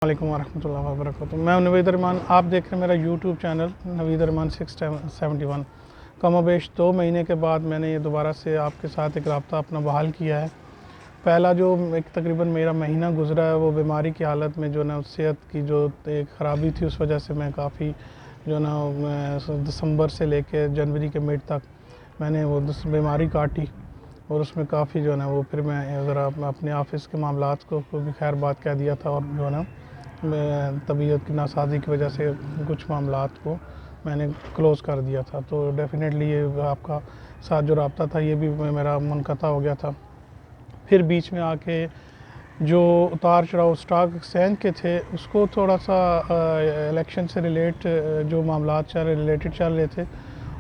वालेकुम वरहमतुल्लाहि वबरकातुहू। मैं नवीद रहमान, आप देख रहे हैं मेरा यूट्यूब चैनल नवीद रहमान 671। कमोबेश 2 महीने के बाद मैंने ये दोबारा से आपके साथ एक रब्ता अपना बहाल किया है। पहला जो एक तकरीबन मेरा महीना गुजरा है वो बीमारी की हालत में जो ना सेहत की जो एक ख़राबी थी, उस वजह से मैं काफ़ी जो ना दिसंबर से लेके जनवरी के मिड तक मैंने वो बीमारी काटी और उसमें काफ़ी जो है ना वो फिर मैं ज़रा अपने ऑफ़िस के मामलात को भी खैर बात कह दिया था और जो है ना तबीयत की नासाजी की वजह से कुछ मामलात को मैंने क्लोज़ कर दिया था। तो डेफ़िनेटली ये आपका साथ जो रब्ता था ये भी मेरा मुनक़ता हो गया था। फिर बीच में आके जो उतार चढ़ाव स्टॉक एक्सचेंज के थे उसको थोड़ा सा इलेक्शन से जो मामलात रिलेटेड चल रहे थे,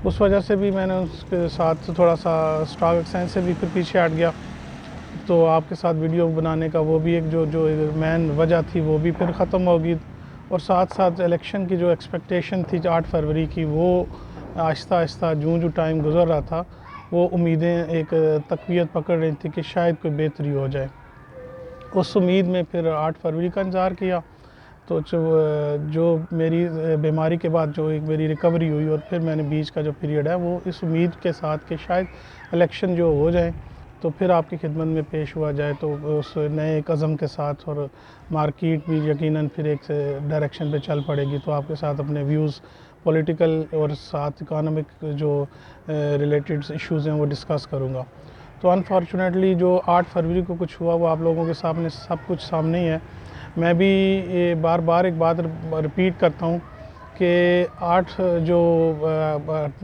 उस वजह से भी मैंने उसके साथ थोड़ा सा स्टॉक एक्सचेंज से भी फिर पीछे हट गया। तो आपके साथ वीडियो बनाने का वो भी एक जो मेन वजह थी वो भी फिर ख़त्म होगी। और साथ साथ इलेक्शन की जो एक्सपेक्टेशन थी 8 फरवरी की, वो आहिस्ता आहिस्ता जो टाइम गुज़र रहा था वो उम्मीदें एक तक़वियत पकड़ रही थी कि शायद कोई बेहतरी हो जाए। उस उम्मीद में फिर 8 फरवरी का इंतज़ार किया। तो जो मेरी बीमारी के बाद जो एक मेरी रिकवरी हुई और फिर मैंने बीच का जो पीरियड है वो इस उम्मीद के साथ कि शायद इलेक्शन जो हो जाए तो फिर आपकी खिदमत में पेश हुआ जाए, तो उस नए एक अज़म के साथ और मार्केट भी यकीनन फिर एक डायरेक्शन पे चल पड़ेगी। तो आपके साथ अपने व्यूज़ पॉलिटिकल और साथ इकोनॉमिक जो रिलेटेड इश्यूज़ हैं वो डिस्कस करूँगा। तो अनफॉर्चुनेटली जो 8 फरवरी को कुछ हुआ वो आप लोगों के सामने सब कुछ सामने ही है। मैं भी बार बार एक बात रिपीट करता हूँ कि 8 जो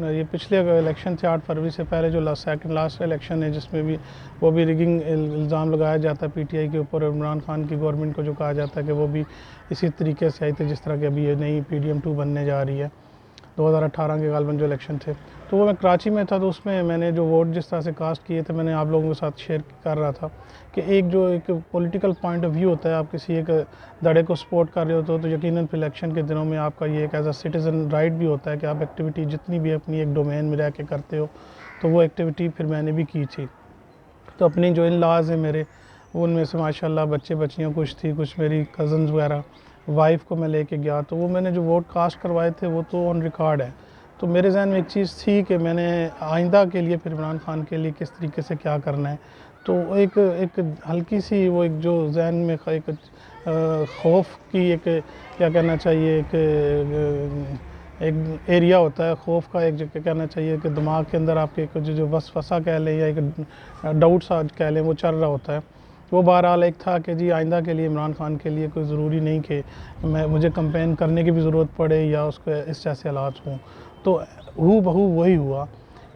ये पिछले इलेक्शन थे 8 फरवरी से पहले जो सेकंड लास्ट इलेक्शन है जिसमें भी वो भी रिगिंग इल्ज़ाम लगाया जाता है पीटीआई के ऊपर, इमरान खान की गवर्नमेंट को जो कहा जाता है कि वो भी इसी तरीके से आई थी जिस तरह की अभी ये नई PDM 2 बनने जा रही है। 2018 के गालबन जो इलेक्शन थे तो वो मैं कराची में था, तो उसमें मैंने जो वोट जिस तरह से कास्ट किए थे मैंने आप लोगों के साथ शेयर कर रहा था कि एक पॉलिटिकल पॉइंट ऑफ व्यू होता है। आप किसी एक धड़े को सपोर्ट कर रहे हो तो यकीनन फिर इलेक्शन के दिनों में आपका ये एक एज अ सिटीज़न राइट भी होता है कि आप एक्टिविटी जितनी भी अपनी एक डोमेन में रह के करते हो, तो वो एक्टिविटी फिर मैंने भी की थी। तो अपनी जो इन लॉज हैं मेरे, उनमें से माशाल्लाह बच्चे बच्चियाँ कुछ थी, कुछ मेरी कज़न्स वगैरह, वाइफ को मैं लेके गया तो वो मैंने जो वोट कास्ट करवाए थे वो तो ऑन रिकॉर्ड है। तो मेरे जहन में एक चीज़ थी कि मैंने आइंदा के लिए फिर इमरान खान के लिए किस तरीके से क्या करना है। तो एक हल्की सी वो एक जो जहन में एक खौफ की एक क्या कहना चाहिए एक एरिया होता है खौफ का, एक जो क्या कहना चाहिए कि दिमाग के अंदर आपके कुछ जो वसवसा कह लें या एक डाउट सा कह लें वो चल रहा होता है। वो बहरहाल एक था कि जी आइंदा के लिए इमरान खान के लिए कोई ज़रूरी नहीं कि मुझे कंपेन करने की भी ज़रूरत पड़े या उसको इस जैसे हालात हों। तो हू बहू वही हुआ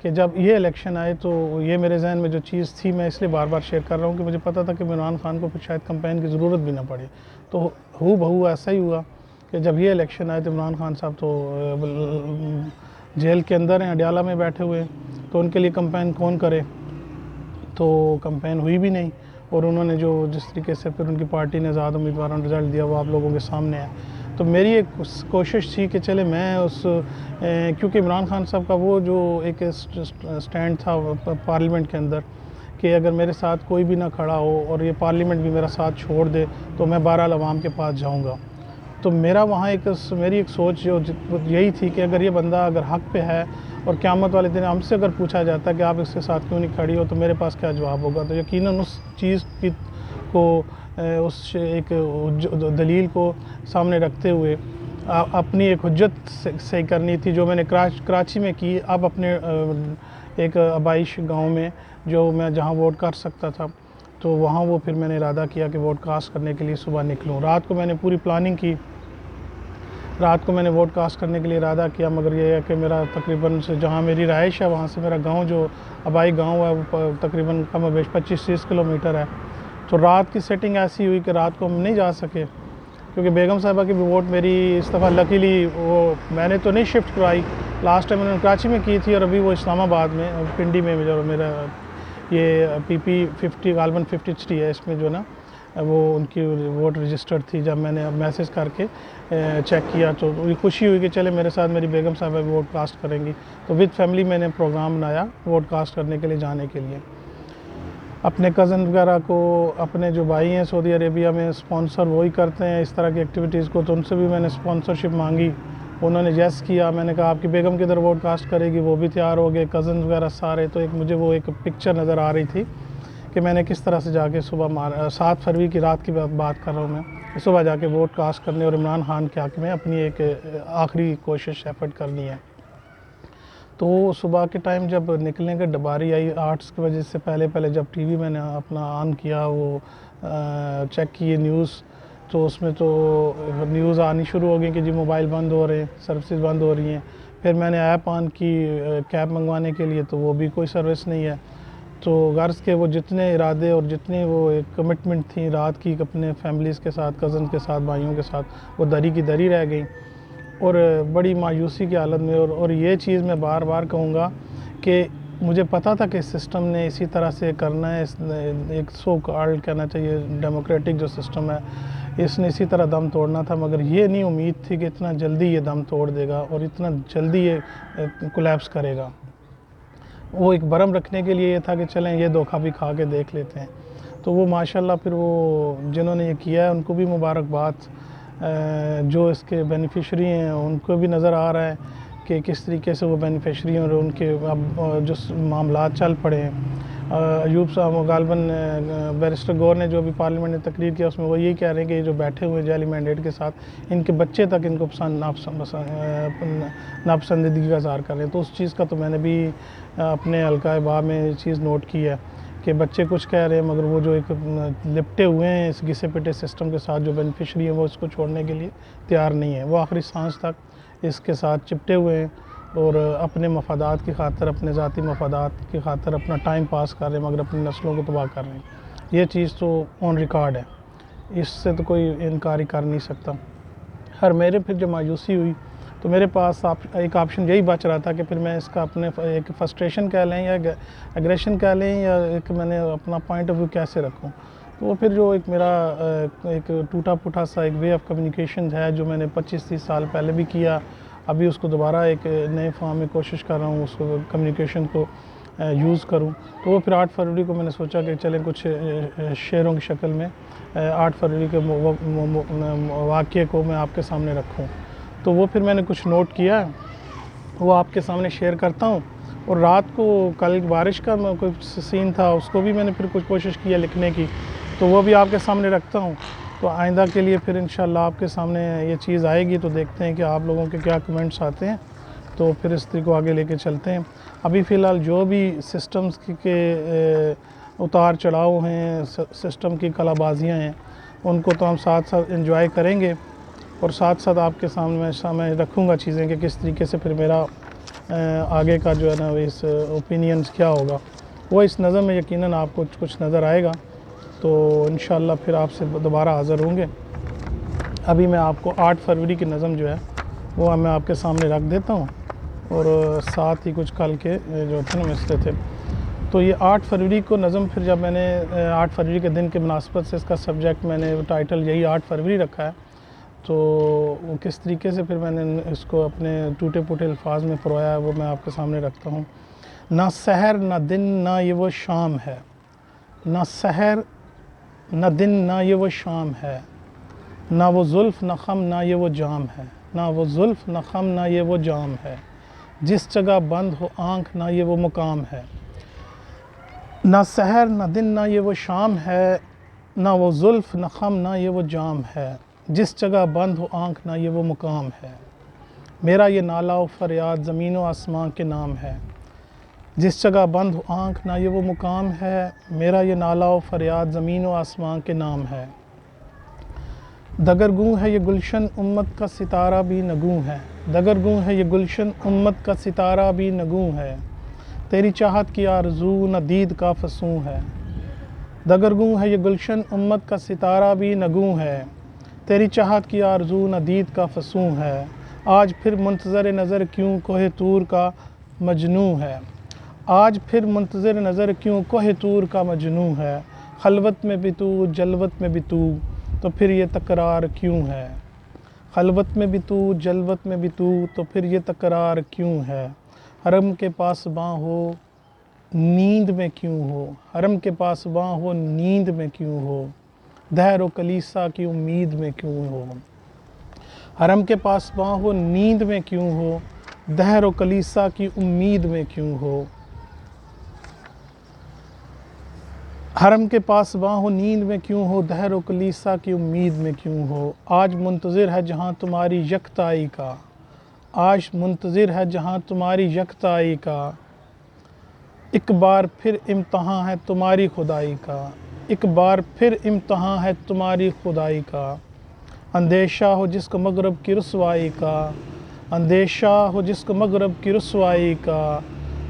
कि जब ये इलेक्शन आए तो ये मेरे जहन में जो चीज़ थी मैं इसलिए बार बार शेयर कर रहा हूँ कि मुझे पता था कि इमरान खान को फिर शायद कंपेन की ज़रूरत भी ना पड़े। तो हू बहू ऐसा ही हुआ कि जब ये इलेक्शन आए तो इमरान खान साहब तो जेल के अंदर हैं, अडयाला में बैठे हुए हैं, तो उनके लिए कंपेन कौन करे। तो कंपेन हुई भी नहीं और उन्होंने जो जिस तरीके से फिर उनकी पार्टी ने आज़ाद उम्मीदवारों ने रिज़ल्ट दिया वो आप लोगों के सामने है। तो मेरी एक कोशिश थी कि चले मैं क्योंकि इमरान खान साहब का वो जो एक स्टैंड था पार्लियामेंट के अंदर कि अगर मेरे साथ कोई भी ना खड़ा हो और ये पार्लियामेंट भी मेरा साथ छोड़ दे तो मैं बहरहाल अवाम के पास जाऊँगा। तो मेरा वहाँ मेरी एक सोच जो यही थी कि अगर ये बंदा अगर हक़ पे है और क़यामत वाले दिन हमसे अगर पूछा जाता है कि आप इसके साथ क्यों नहीं खड़ी हो, तो मेरे पास क्या जवाब होगा। तो यकीनन उस चीज़ की को उस एक दलील को सामने रखते हुए अपनी एक हुज्जत सही करनी थी जो मैंने कराची में की। अब अपने एक आबाइश गाँव में जो मैं जहाँ वोट कर सकता था तो वहाँ वो फिर मैंने इरादा किया कि वोट कास्ट करने के लिए सुबह निकलूँ। रात को मैंने पूरी प्लानिंग की, रात को मैंने वोट कास्ट करने के लिए इरादा किया, मगर ये है कि मेरा तकरीबन से जहाँ मेरी रहाइश है वहाँ से मेरा गांव जो आबाई गांव है वो तकरीबन कम बेश 25-30 किलोमीटर है। तो रात की सेटिंग ऐसी हुई कि रात को हम नहीं जा सके क्योंकि बेगम साहिबा की भी वोट मेरी इस दफ़ा लकीली वो मैंने तो नहीं शिफ्ट करवाई, लास्ट टाइम मैंने कराची में की थी और अभी वो इस्लामाबाद में पिंडी में जो मेरा ये PP 50 गालबन 53 है, इसमें जो ना वो उनकी वोट रजिस्टर्ड थी। जब मैंने अब मैसेज करके चेक किया तो खुशी हुई कि चले मेरे साथ मेरी बेगम साहब वोट कास्ट करेंगी। तो विद फैमिली मैंने प्रोग्राम बनाया वोट कास्ट करने के लिए जाने के लिए। अपने कज़न वगैरह को, अपने जो भाई हैं सऊदी अरेबिया में, स्पॉन्सर वही करते हैं इस तरह की एक्टिविटीज़ को, तो उनसे भी मैंने स्पॉन्सरशिप मांगी। उन्होंने येस किया। मैंने कहा आपकी बेगम किधर ब्रॉडकास्ट करेगी, वो भी तैयार हो गए, कज़न वगैरह सारे। तो एक मुझे वो एक पिक्चर नज़र आ रही थी कि मैंने किस तरह से जाके सुबह 7 फरवरी की रात की बात कर रहा हूँ मैं, सुबह जाके ब्रॉडकास्ट करने और इमरान खान के हक़ में अपनी एक आखिरी कोशिश एफर्ट करनी है। तो सुबह के टाइम जब निकलने की बारी आई 8 के बजे से पहले जब टीवी मैंने अपना ऑन किया, वो चेक किए न्यूज़, तो उसमें तो न्यूज़ आनी शुरू हो गई कि जी मोबाइल बंद हो रहे हैं, सर्विसेज बंद हो रही हैं। फिर मैंने ऐप ऑन की कैब मंगवाने के लिए, तो वो भी कोई सर्विस नहीं है। तो गर्ज़ के वो जितने इरादे और जितनी वो एक कमिटमेंट थी रात की अपने फैमिलीज़ के साथ, कज़न के साथ, भाइयों के साथ, वो दरी की दरी रह गई और बड़ी मायूसी की हालत में। और ये चीज़ मैं बार बार कहूँगा कि मुझे पता था कि इस सिस्टम ने इसी तरह से करना है, एक सो कॉल्ड कहना चाहिए डेमोक्रेटिक जो सिस्टम है, इसने इसी तरह दम तोड़ना था। मगर ये नहीं उम्मीद थी कि इतना जल्दी ये दम तोड़ देगा और इतना जल्दी ये कोलैप्स करेगा। वो एक बरम रखने के लिए ये था कि चलें ये धोखा भी खा के देख लेते हैं। तो वो माशाल्लाह फिर वो जिन्होंने ये किया है उनको भी मुबारकबाद, जो इसके बेनिफिशरी हैं उनको भी नज़र आ रहा है कि किस तरीके से वो बेनिफिशरी हैं और उनके अब जो मामला चल पड़े हैं। अयूब साहब गालबन बैरिस्टर गौर ने जो अभी पार्लियामेंट में तकरीर किया उसमें वो यही कह रहे हैं कि ये जो बैठे हुए जाली मैंडेट के साथ इनके बच्चे तक इनको नापसंदीदगी का इज़हार कर रहे हैं। तो उस चीज़ का तो मैंने भी अपने हल्का बा में चीज़ नोट की है कि बच्चे कुछ कह रहे हैं मगर वो जो एक लिपटे हुए हैं इस घिसे पिटे सिस्टम के साथ, जो बेनिफिशरी हैं वो इसको छोड़ने के लिए तैयार नहीं है। वो आखिरी सांस तक इसके साथ चिपटे हुए हैं और अपने मफादात की खातर, अपने ज़ाती मफादात की खातर अपना टाइम पास कर रहे हैं मगर अपनी नस्लों को तबाह कर रहे हैं। ये चीज़ तो ऑन रिकॉर्ड है, इससे तो कोई इनकार ही कर नहीं सकता। हर मेरे फिर जब मायूसी हुई तो मेरे पास एक ऑप्शन यही बच रहा था कि फिर मैं इसका अपने एक फ्रस्ट्रेशन कह लें या एग्रेशन कह लें या एक मैंने अपना पॉइंट ऑफ व्यू कैसे रखूं। तो वो फिर जो एक मेरा एक टूटा फूटा सा एक वे ऑफ कम्युनिकेशन है जो मैंने 25-30 साल पहले भी किया, अभी उसको दोबारा एक नए फॉर्म में कोशिश कर रहा हूँ उसको कम्युनिकेशन को यूज़ करूँ। तो वो फिर 8 फरवरी को मैंने सोचा कि चलें कुछ शेयरों की शक्ल में 8 फरवरी के वाक़ये को मैं आपके सामने रखूँ। तो वो फिर मैंने कुछ नोट किया, वो आपके सामने शेयर करता हूँ। और रात को कल बारिश का कोई सीन था, उसको भी मैंने फिर कुछ कोशिश किया लिखने की, तो वो भी आपके सामने रखता हूँ। तो आइंदा के लिए फिर इंशाल्लाह आपके सामने ये चीज़ आएगी तो देखते हैं कि आप लोगों के क्या कमेंट्स आते हैं, तो फिर इस तरीके को आगे लेके चलते हैं। अभी फ़िलहाल जो भी सिस्टम्स के उतार चढ़ाव हैं, सिस्टम की कलाबाजियाँ हैं, उनको तो हम साथ साथ एंजॉय करेंगे और साथ साथ आपके सामने रखूँगा चीज़ें कि किस तरीके से फिर मेरा आगे का जो है ना इस ओपिनियंस क्या होगा। वो इस नज़र में यकीनन आपको कुछ नज़र आएगा, तो इंशाल्लाह फिर आपसे दोबारा हाज़िर होंगे। अभी मैं आपको 8 फरवरी की नज़म जो है वो मैं आपके सामने रख देता हूँ और साथ ही कुछ कल के जो थे ना मसले थे। तो ये 8 फरवरी को नज़म फिर जब मैंने 8 फरवरी के दिन के मुनासबत से इसका सब्जेक्ट मैंने टाइटल यही 8 फरवरी रखा है। तो वो किस तरीके से फिर मैंने इसको अपने टूटे फूटे अल्फाज में परोया है वो मैं आपके सामने रखता हूँ। ना सहर ना दिन ना ये वो शाम है, ना सहर ना दिन ना ये वो शाम है, ना वो जुल्फ़ ना ख़म ना ये वो जाम है, ना वो जुल्फ़ ना ख़म ना ये वो जाम है, जिस जगह बंद हो आँख ना ये वो मुकाम है। ना सहर ना दिन ना ये वो शाम है, ना वो जुल्फ़ ना ख़म ना ये वो जाम है, जिस जगह बंद हो आँख ना ये वो मुकाम है। मेरा ये नाला व फ़रियाद ज़मीन व आसमां के नाम है, जिस जगह बंद हो आँख ना ये वो मुकाम है। मेरा ये नाला व फ़रियाद ज़मीन व आसमां के नाम है। दगरगूं है ये गुलशन उम्मत का सितारा भी नगूं है, दगरगूं है ये गुलशन उम्मत का सितारा भी नगूं है, तेरी चाहत की आरज़ू न दीद का फसूं है। दगरगूं है ये गुलशन उम्मत का सितारा भी नगूं है, तेरी चाहत की आरज़ू न दीद का फसूं है। आज फिर मुंतज़र नज़र क्यों कोहे तूर का मजनू है, आज फिर मुंतज़र नज़र क्यों कोहे तूर का मजनू है। खलवत में भी तू जलवत में भी तू, तो फिर ये तकरार क्यों है। खलवत में भी तू जलवत में भी तू, तो फिर ये तकरार क्यों है। हरम के पास बाँ हो नींद में क्यों हो, हरम के पासबां हो नींद में क्यों हो, दहर व कलीसा की उम्मीद में क्यों हो। हरम के पासबां हो नींद में क्यों हो, दहर व कलीसा की उम्मीद में क्यों हो। हरम के पासबां हो नींद में क्यों हो, दहर व कलीसा की उम्मीद में क्यों हो। आज मुंतज़िर है जहाँ तुम्हारी यकताई का, आज मुंतज़िर है जहाँ तुम्हारी यकताई का। एक बार फिर इम्तहान है तुम्हारी खुदाई का, एक बार फिर इम्तहान है तुम्हारी खुदाई का। अंदेशा हो जिसको मगरब की रसवाई का, अंदेशा हो जिसको मगरब की रसवाई का।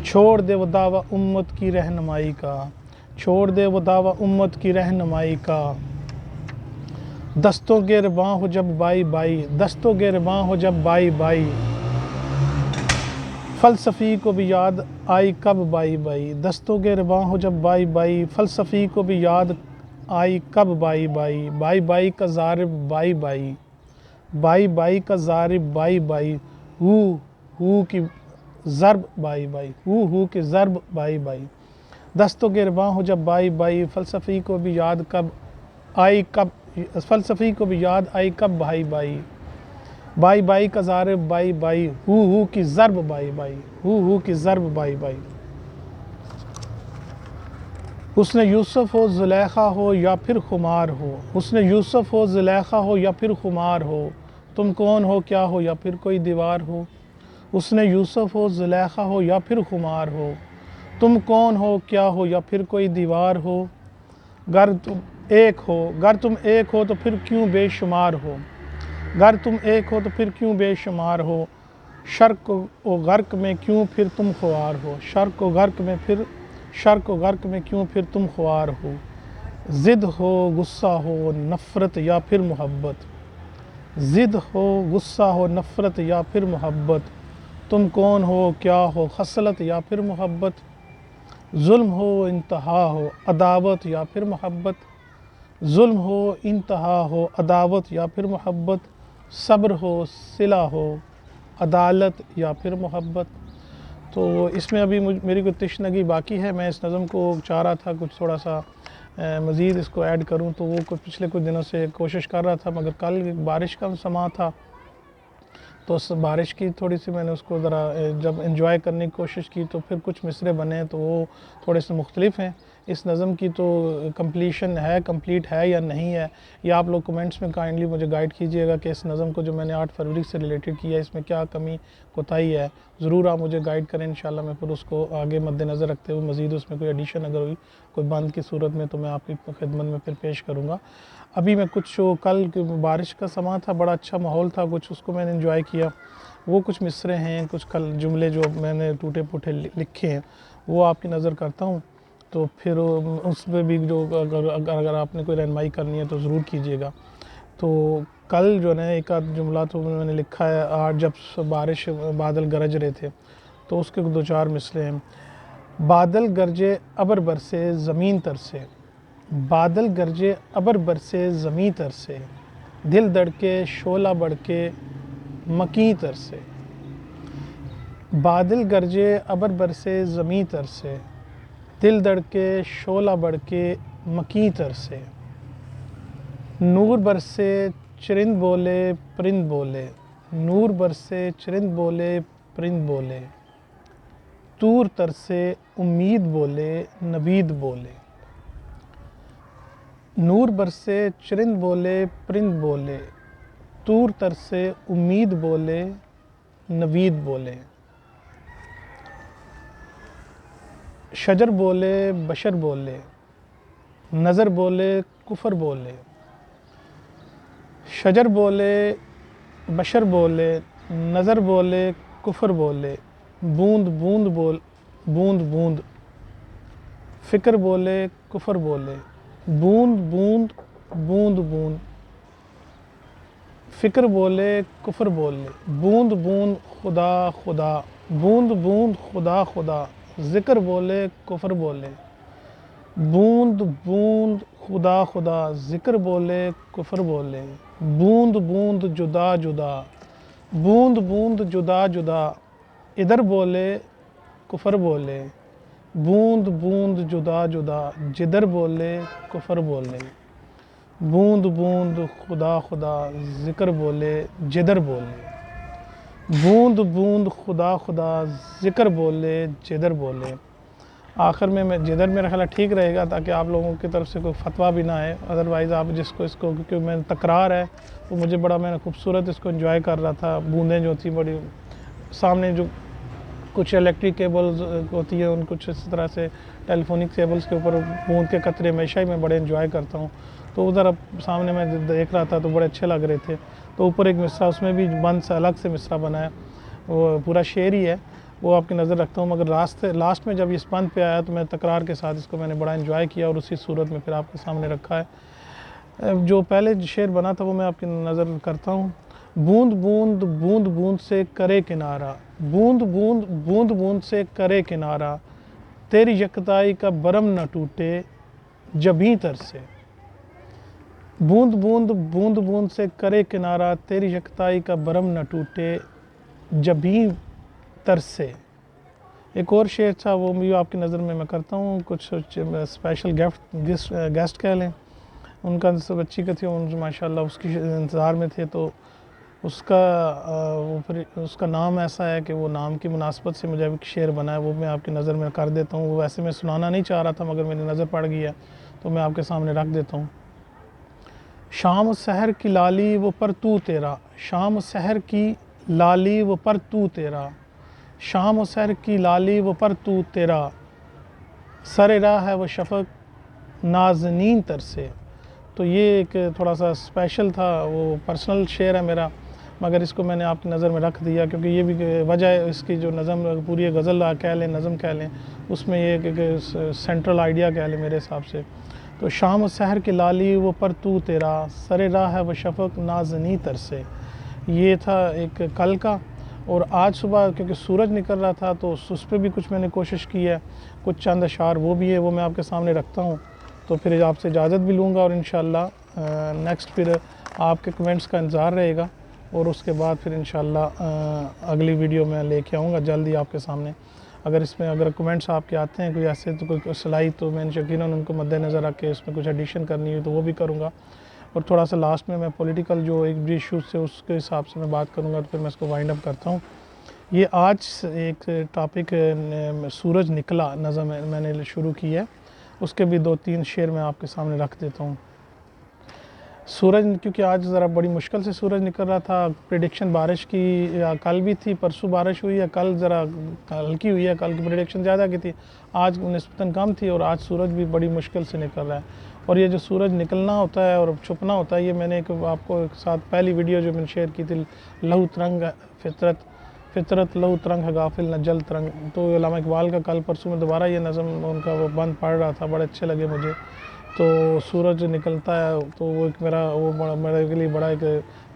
छोड़ दे वो दावा उम्मत की रहनुमाई का, छोड़ दे वो दावा उम्मत की रहनुमाई का। दस्तों गिरबां हो जब बाई बाई, दस्तों गिरबां हो जब बाई बाई। फ़लसफ़ी को भी याद आई कब बाई बाई, दस्तों गिरबां हो जब बाई बाई। फ़लसफ़ी को भी याद आई कब बाई बाई। बाई बाई का ज़ारिब बाई बाई, बाई बाई का ज़ारिब बाई बाई। हू की ज़रब बाई बाई, हू की ज़रब बाई बाई। दस्तों गिरबां हो जब बाई बाई। फ़लसफ़ी को भी याद कब आई कब, फ़लसफ़ी को भी याद आई कब बाई बाई। बाई बाई का ज़ारिब बाई बाई, हू की ज़रब बाई बाई, हू की ज़रब बाई बाई। उसने यूसुफ़ हो ज़ुलेखा हो या फिर खुमार हो, उसने यूसुफ़ हो ज़ुलेखा हो या फिर खुमार हो। तुम कौन हो क्या हो या फिर कोई दीवार हो। उसने यूसुफ़ हो ज़ुलेखा हो या फिर खुमार हो। तुम कौन हो क्या हो या फिर कोई दीवार हो। गर तुम एक हो, गर तुम एक हो तो फिर क्यों बेशुमार हो, गर तुम एक हो तो फिर क्यों बेशुमार हो। शर्क व गर्क में क्यों फिर तुम ख्वार हो, शर्क व गर्क में फिर, शर्क व गर्क में क्यों फिर तुम ख्वार हो। ज़िद हो गुस्सा हो नफ़रत या फिर मोहब्बत, ज़िद हो गुस्सा हो नफ़रत या फिर मोहब्बत। तुम कौन हो क्या हो खसलत या फिर मोहब्बत। जुल्म हो इंतहा हो अदावत या फिर मोहब्बत, जुल्म हो इंतहा हो अदावत या फिर मोहब्बत। सब्र हो सिला हो अदालत या फिर मोहब्बत। तो इसमें अभी मेरी कोई तशनगी बाकी है। मैं इस नज़म को चाह रहा था कुछ थोड़ा सा मज़ीद इसको ऐड करूं, तो वो कुछ पिछले कुछ दिनों से कोशिश कर रहा था, मगर कल बारिश का समा था तो उस बारिश की थोड़ी सी मैंने उसको ज़रा जब इंजॉय करने की कोशिश की तो फिर कुछ मिसरे बने तो वो थोड़े से मुख्तलिफ हैं। इस नज़म की तो कंप्लीट है या नहीं है, या आप लोग कमेंट्स में काइंडली मुझे गाइड कीजिएगा कि इस नज़म को जो मैंने 8 फरवरी से रिलेटेड किया है इसमें क्या कमी कोताही है। ज़रूर आप मुझे गाइड करें, इंशाल्लाह मैं फिर उसको आगे मद्देनज़र रखते हुए मज़ीद उसमें कोई एडिशन अगर हुई कोई बंद की सूरत में तो मैं आपकी खिदमत में फिर पेश करूँगा। अभी मैं कुछ कल बारिश का समा था, बड़ा अच्छा माहौल था, कुछ उसको मैंने इन्जॉय किया। वो कुछ मिसरे हैं, कुछ कल जुमले जो मैंने टूटे फूटे लिखे हैं वो आपकी नज़र करता हूँ, तो फिर उस पर भी जो अगर आपने कोई रहनुमाई करनी है तो ज़रूर कीजिएगा। तो कल जो है एक आध जुमला तो मैंने लिखा है, आज जब बारिश बादल गरज रहे थे तो उसके 2-4 मिसरे हैं। बादल गरजे अबर बरसे ज़मीन तरसे, बादल गरजे अबर बरसे ज़मीं तरसे। दिल धड़के शोला बढ़के मकी तरसे, बादल गरजे अबर बरसे ज़मीं तरसे। दिल धड़के शोला बढ़के मकी तरसे। नूर बरसे चरिंद बोले परिंद बोले, नूर बरसे चरिंद बोले परिंद बोले। तूर तरसे उम्मीद बोले नवीद बोले, नूर बरसे चरिंद बोले परिंद बोले। तूर तरसे उम्मीद बोले नवीद बोले। शजर बोले बशर बोले, नज़र बोले कुफर बोले। शजर बोले बशर बोले, नज़र बोले कुफर बोले। बूंद बूंद बोल बूंद बूंद, फ़िक्र बोले कुफर बोले। बूंद बूंद बूंद बूंद, फ़िक्र बोले कुफर बोले। बूंद बूंद खुदा खुदा, बूंद बूंद खुदा खुदा। ज़िक्र बोले कुफर बोले। बूंद बूंद खुदा खुदा, ज़िक्र बोले कुफर बोले। बूंद बूंद जुदा जुदा, बूंद बूंद जुदा जुदा। इधर बोले कुफर बोले, बूंद बूंद जुदा जुदा जिधर बोले कुफर बोले, बूंद बूंद खुदा खुदा ज़िक्र बोले जिधर बोले, बूंद बूंद खुदा खुदा ज़िक्र बोले जिधर बोले। आखिर में मैं जिधर मेरा ख्याल ठीक रहेगा ताकि आप लोगों की तरफ से कोई फतवा भी ना आए, अदरवाइज़ आप जिसको इसको, क्योंकि मैं तकरार है तो मुझे बड़ा मैंने खूबसूरत इसको एंजॉय कर रहा था। बूंदें जो थी बड़ी, सामने जो कुछ इलेक्ट्रिक केबल्स होती है उन कुछ इस तरह से टेलीफोनिक केबल्स के ऊपर बूंद के कतरे हमेशा ही मैं बड़े एंजॉय करता हूँ। तो उधर अब सामने मैं देख रहा था तो बड़े अच्छे लग रहे थे। तो ऊपर एक मिसरा उसमें भी बंद से अलग से मिसरा बना है, वो पूरा शेर ही है, वो आपकी नज़र रखता हूँ। मगर लास्ट में जब इस बंद पे आया तो मैं तकरार के साथ इसको मैंने बड़ा एंजॉय किया और उसी सूरत में फिर आपके सामने रखा है। जो पहले शेर बना था वो मैं आपकी नज़र करता हूँ। बूंद बूंद बूंद बूंद से करे किनारा, बूंद बूंद बूंद बूंद से करे किनारा, तेरी यकताई का बरम न टूटे जबीं तर से। बूंद बूंद बूंद बूंद से करे किनारा, तेरी यकताई का बरम न टूटे जबीं तर से। एक और शेर था वो भी आपकी नज़र में मैं करता हूँ। कुछ स्पेशल गेस्ट कह लें, उनका सब बच्ची का थी, उन माशाल्लाह उसकी इंतज़ार में थे, तो उसका नाम ऐसा है कि वो नाम की मुनासबत से मुझे एक शेर बना है, वो मैं आपकी नज़र में कर देता हूँ। वो वैसे मैं सुनाना नहीं चाह रहा था मगर मेरी नज़र पड़ गई है तो मैं आपके सामने रख देता हूँ। शाम सहर की लाली वो पर तू तेरा, शाम सहर की लाली वो पर तू तेरा, शाम सहर की लाली वो पर तू तेरा, सरे राह है वो शफक नाज़नीन तर से। तो ये एक थोड़ा सा स्पेशल था, वो पर्सनल शेर है मेरा, मगर इसको मैंने आपकी नज़र में रख दिया क्योंकि ये भी वजह है इसकी, जो नज़म पूरी गज़ल कह लें, नज़म कह लें, उसमें ये सेंट्रल आइडिया कह लें मेरे हिसाब से। तो शाम सहर की लाली वो पर तू तेरा, सरे राह है वो शफक नाज़नी तर से। ये था एक कल का। और आज सुबह क्योंकि सूरज निकल रहा था तो उस पर भी कुछ मैंने कोशिश की है, कुछ चंद अशार वो भी है, वो मैं आपके सामने रखता हूँ। तो फिर आपसे इजाज़त भी लूँगा और इंशाअल्लाह नेक्स्ट फिर आपके कमेंट्स का इंतज़ार रहेगा और उसके बाद फिर इंशाअल्लाह अगली वीडियो में लेके आऊँगा जल्दी आपके सामने। अगर कमेंट्स आपके आते हैं कोई ऐसे तो कोई सिलाई, तो मैंने यकीनन उनको मद्देनज़र रख के उसमें कुछ एडिशन करनी है तो वो भी करूँगा। और थोड़ा सा लास्ट में मैं पॉलिटिकल जो एक भी इशूज़ से उसके हिसाब से मैं बात करूँगा, तो फिर मैं इसको वाइंड अप करता हूँ। ये आज एक टॉपिक सूरज निकला नज़म मैंने शुरू की है, उसके भी 2-3 शेर मैं आपके सामने रख देता हूँ। सूरज, क्योंकि आज ज़रा बड़ी मुश्किल से सूरज निकल रहा था, प्रेडिक्शन बारिश की या कल भी थी, परसों बारिश हुई है, कल ज़रा हल्की हुई है, कल की प्रेडिक्शन ज़्यादा की थी, आज निस्बतन कम थी और आज सूरज भी बड़ी मुश्किल से निकल रहा है। और ये जो सूरज निकलना होता है और छुपना होता है, ये मैंने आपको एक साथ पहली वीडियो जो मैंने शेयर की थी, लहू तरंग फितरत लहू तरंग है गाफिल न जल तरंग, तो अल्लामा इकबाल का कल परसों में दोबारा ये नज़म उनका वो बंद पढ़ रहा था, बड़े अच्छे लगे मुझे। तो सूरज निकलता है तो वो एक मेरे के लिए बड़ा एक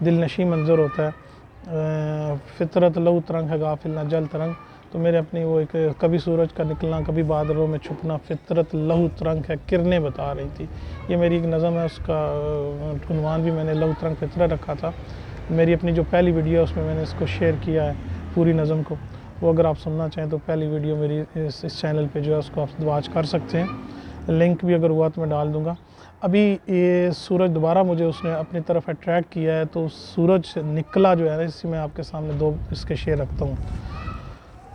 दिलनशी मंज़र होता है। फितरत लहू तरंग है गाफिल न जल तरंग, तो मेरे अपनी वो एक कभी सूरज का निकलना कभी बादलों में छुपना, फितरत लहू तरंग है किरणें बता रही थी। ये मेरी एक नज़म है, उसका उन्वान भी मैंने लहू तरंग फितरत रखा था। मेरी अपनी जो पहली वीडियो है उसमें मैंने इसको शेयर किया है पूरी नज़म को, वो अगर आप सुनना चाहें तो पहली वीडियो मेरी इस चैनल पे जो है उसको आप वॉच कर सकते हैं, लिंक भी अगर हुआ तो मैं डाल दूँगा। अभी ये सूरज दोबारा मुझे उसने अपनी तरफ अट्रैक्ट किया है, तो सूरज निकला जो है ना, इसी में आपके सामने 2 इसके शेर रखता हूँ।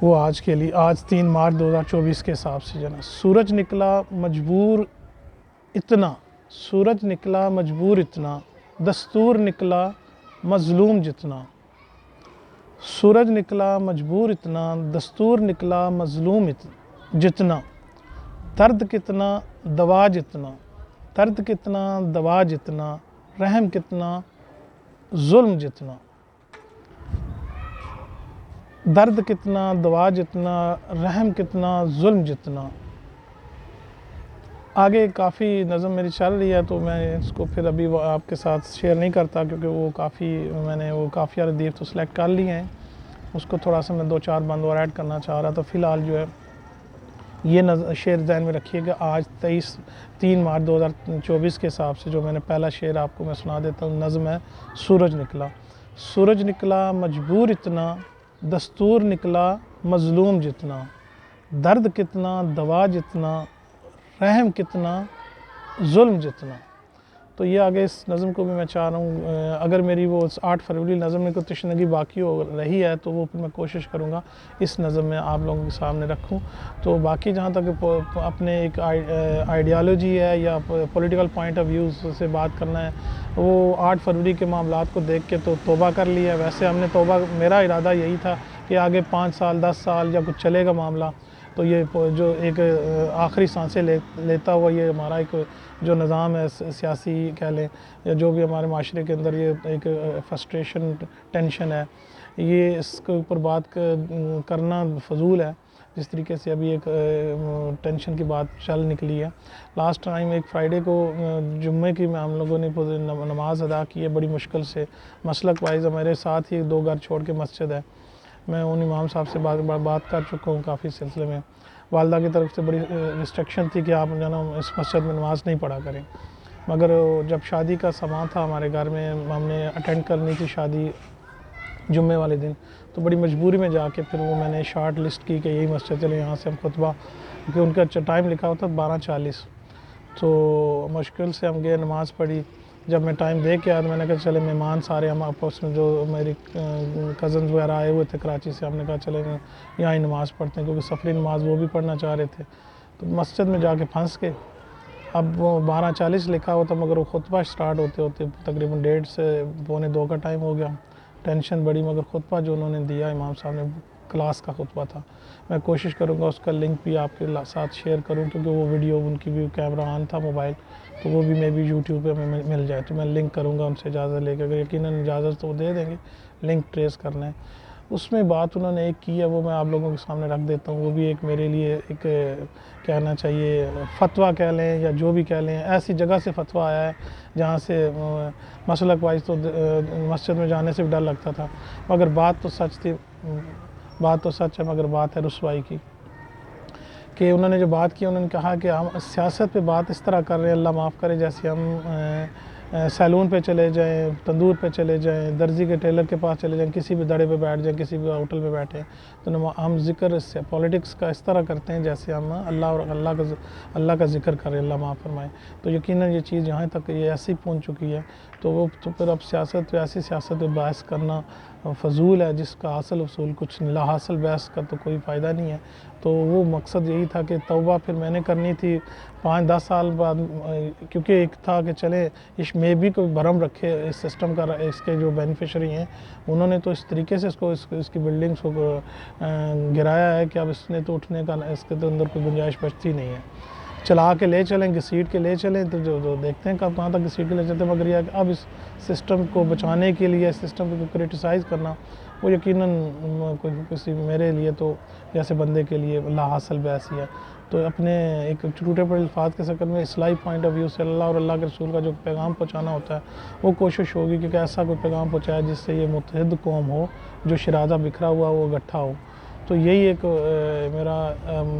वो आज के लिए, आज 3 मार्च 2024 के हिसाब से जो है, सूरज निकला मजबूर इतना, सूरज निकला मजबूर इतना, दस्तूर निकला मज़लूम जितना, सूरज निकला मजबूर इतना, दस्तूर निकला मज़लूम जितना, दर्द कितना दवा जितना, दर्द कितना दवा जितना, रहम कितना जुल्म जितना, दर्द कितना दवा जितना, रहम कितना जुल्म जितना। आगे काफ़ी नज़म मेरी चल रही है तो मैं इसको फिर अभी आपके साथ शेयर नहीं करता क्योंकि वो मैंने काफ़ी सारे दीर तो सिलेक्ट कर लिए हैं, उसको थोड़ा सा मैं 2-4 बंद और ऐड करना चाह रहा था। फ़िलहाल जो है ये शेर ध्यान में रखिएगा, आज 3 मार्च 2024 के हिसाब से जो मैंने पहला शेर आपको मैं सुना देता हूँ। नज़म है सूरज निकला। सूरज निकला मजबूर इतना, दस्तूर निकला मज़लूम जितना, दर्द कितना, दवा जितना, रहम कितना, जुल्म जितना। तो ये आगे इस नज़म को भी मैं चाह रहा हूँ, अगर मेरी वो 8 फरवरी नज़म में कोई तशनगी बाकी हो रही है तो वो फिर मैं कोशिश करूँगा इस नज़म में आप लोगों के सामने रखूँ। तो बाकी जहाँ तक अपने एक आइडियालॉजी है या पॉलिटिकल पॉइंट ऑफ व्यू से बात करना है, वो 8 फरवरी के मामलात को देख के तो तौबा कर लिया। वैसे हमने तौबा, मेरा इरादा यही था कि आगे 5 साल 10 साल या कुछ चलेगा मामला, तो ये जो एक आखिरी सांसें लेता हुआ ये हमारा एक जो निज़ाम है सियासी कह लें या जो भी हमारे माशरे के अंदर ये एक फ्रस्ट्रेशन टेंशन है, ये इसके ऊपर बात करना फजूल है। जिस तरीके से अभी एक टेंशन की बात चल निकली है। लास्ट टाइम एक फ्राइडे को जुम्मे की हम लोगों ने नमाज़ अदा की है बड़ी मुश्किल से, मसलक वाइज हमारे साथ ही 2 घर छोड़ के मस्जिद है। मैं उन इमाम साहब से बात कर चुका हूँ काफ़ी सिलसिले में। वालदा की तरफ से बड़ी रिस्ट्रिक्शन थी कि आप जो ना इस मस्जिद में नमाज़ नहीं पढ़ा करें, मगर जब शादी का सामान था हमारे घर में, हमने अटेंड करनी थी शादी जुम्मे वाले दिन, तो बड़ी मजबूरी में जाके फिर वो मैंने शार्ट लिस्ट की कि यही मस्जिद चले, यहाँ से हम खुतबा, क्योंकि उनका टाइम लिखा होता 12:40, तो मुश्किल से हम गए, नमाज़ पढ़ी। जब मैं टाइम दे के आया तो मैंने कहा चले मेहमान सारे हम आपस में जो मेरी कज़न्स वगैरह आए हुए थे कराची से, हमने कहा चले यहाँ ही नमाज़ पढ़ते हैं, क्योंकि सफरी नमाज वो भी पढ़ना चाह रहे थे। तो मस्जिद में जाके फंस के, अब वो 12:40 लिखा होता मगर वो खुतबा स्टार्ट होते होते तकरीबन 1:30 से 1:45 का टाइम हो गया। टेंशन बड़ी, मगर खुतबा जो उन्होंने दिया इमाम साहब ने, क्लास का खुतबा था। मैं कोशिश करूँगा उसका लिंक भी आपके साथ शेयर करूँ, क्योंकि वो वीडियो उनकी भी कैमरा ऑन था मोबाइल, तो वो भी मे बी यूट्यूब पे मिल जाए, तो मैं लिंक करूँगा उनसे इजाज़त लेकर। अगर यकीनन इजाज़त तो वो दे देंगे, लिंक ट्रेस करना है। उसमें बात उन्होंने एक की है वो मैं आप लोगों के सामने रख देता हूँ। वो भी एक मेरे लिए एक कहना चाहिए फतवा कह लें या जो भी कह लें, ऐसी जगह से फतवा आया है जहाँ से मसलक वाइज तो मस्जिद में जाने से भी डर लगता था, मगर बात तो सच थी, बात तो सच है, मगर बात है रुसवाई की। कि उन्होंने जो बात की, उन्होंने कहा कि हम सियासत पे बात इस तरह कर रहे हैं, अल्लाह माफ़ करे, जैसे हम सैलून पे चले जाएं, तंदूर पे चले जाएं, दर्जी के टेलर के पास चले जाएं, किसी भी दड़े पे बैठ जाएं, किसी भी होटल पे बैठें, तो हम ज़िक्र पॉलिटिक्स का इस तरह करते हैं जैसे हम अल्लाह और अल्लाह का ज़िक्र करें, अल्लाह माफ़ फरमाए। तो यकीनन ये चीज़ यहाँ तक ये ऐसी पहुँच चुकी है, तो वो तो फिर अब सियासत पे, ऐसी सियासत पे बहस करना फ़जूल है जिसका हासिल वसूल कुछ ला हासिल, बहस का तो कोई फ़ायदा नहीं है। तो वो मकसद यही था कि तौबा फिर मैंने करनी थी 5-10 साल बाद, क्योंकि एक था कि चले इसमें भी कोई भरम रखे इस सिस्टम का, इसके जो बेनिफिशरी हैं उन्होंने तो इस तरीके से इसकी बिल्डिंग्स को गिराया है कि अब इसने तो उठने का, इसके तो अंदर कोई गुंजाइश बचती नहीं है। चला के ले चलें, घसीट के ले चलें, तो जो देखते हैं कब कहाँ तक घसीट के ले चलते हैं, मगर यह कि अब इस सिस्टम को बचाने के लिए, सिस्टम को क्रिटिसाइज़ करना, वो यकीनन कोई किसी मेरे लिए तो जैसे बंदे के लिए ला हासिल बहस ही है। तो अपने एक टूटे पड़े अल्फाज के शक्ल में इस्लाही पॉइंट ऑफ व्यू से अल्लाह और अल्लाह के रसूल का जो पैगाम पहुँचाना होता है, वो कोशिश होगी कि ऐसा कोई पैगाम पहुँचाए जिससे ये मुत्तहिद कौम हो, जो शराज़ा बिखरा हुआ वो इकट्ठा हो। तो यही एक मेरा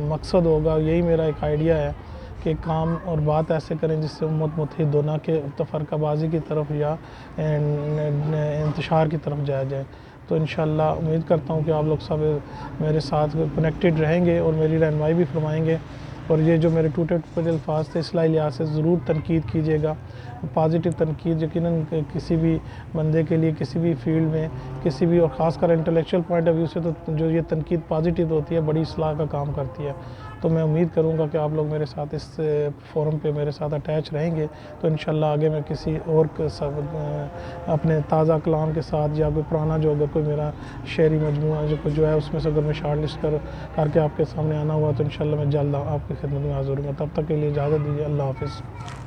मकसद होगा, यही मेरा एक आइडिया है कि काम और बात ऐसे करें जिससे उम्मत मुत्तहिद हो, ना कि तफरकाबाजी की तरफ या इंतशार की तरफ जाया जाए। तो इंशाअल्लाह उम्मीद करता हूँ कि आप लोग सब मेरे साथ कनेक्टेड रहेंगे और मेरी रहनुमाई भी फरमाएँगे, और ये जो मेरे टूटे फूटे अल्फाज थे इस्लाही लिहाज से ज़रूर तनकीद कीजिएगा, पॉजिटिव तनकीद। यकीनन किसी भी बंदे के लिए किसी भी फील्ड में, किसी भी, और ख़ासकर इंटेलेक्चुअल पॉइंट ऑफ व्यू से, तो जो ये तनकीद पॉजिटिव होती है बड़ी इस्लाह का काम करती है। तो मैं उम्मीद करूँगा कि आप लोग मेरे साथ इस फोरम पे मेरे साथ अटैच रहेंगे, तो इंशाल्लाह आगे मैं किसी और अपने ताज़ा कलाम के साथ या कोई पुराना जो अगर कोई मेरा शेरी मजमूआ जो है उसमें से अगर मैं शार्ट लिस्ट करके आपके सामने आना हुआ तो इंशाल्लाह मैं जल्द आपकी खिदमत में हाज़िर हूँगा। तब तक के लिए इजाज़त दीजिए, अल्लाह हाफ़िज़।